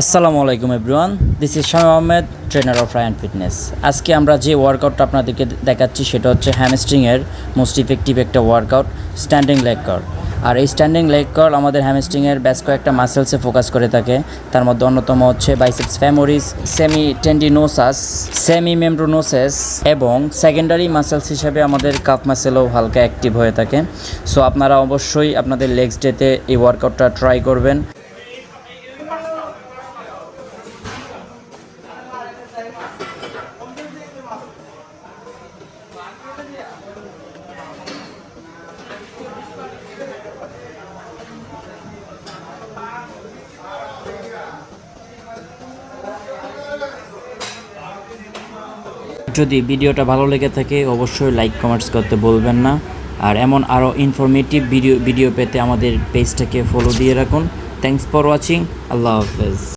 আসসালামু আলাইকুম everyone, this is Shamim Ahmed, trainer of Ryan fitness. আজকে আমরা যে ওয়ার্কআউটটা আপনাদেরকে দেখাচ্ছি সেটা হচ্ছে হ্যামস্ট্রিংয়ের মোস্ট ইফেক্টিভ একটা ওয়ার্কআউট, স্ট্যান্ডিং লেগ কার্ল। আর এই স্ট্যান্ডিং লেগ কার্ল আমাদের হ্যামস্ট্রিংয়ের বেশ কয়েকটা মাসেলসে ফোকাস করে থাকে। তার মধ্যে অন্যতম হচ্ছে biceps femoris, semi tendinosus, semi মেমব্রোনোসেস এবং সেকেন্ডারি মাসেলস হিসেবে আমাদের কাফ মাসেলও হালকা অ্যাক্টিভ হয়ে থাকে। সো আপনারা অবশ্যই আপনাদের লেগস ডেতে এই ওয়ার্কআউটটা ট্রাই করবেন। যদি ভিডিওটা ভালো লেগে থাকে অবশ্যই লাইক কমেন্টস করতে বলবেন না। আর এমন আরও ইনফরমেটিভ ভিডিও পেতে আমাদের পেজটাকে ফলো দিয়ে রাখুন। Thanks for watching. আল্লাহ হাফেজ।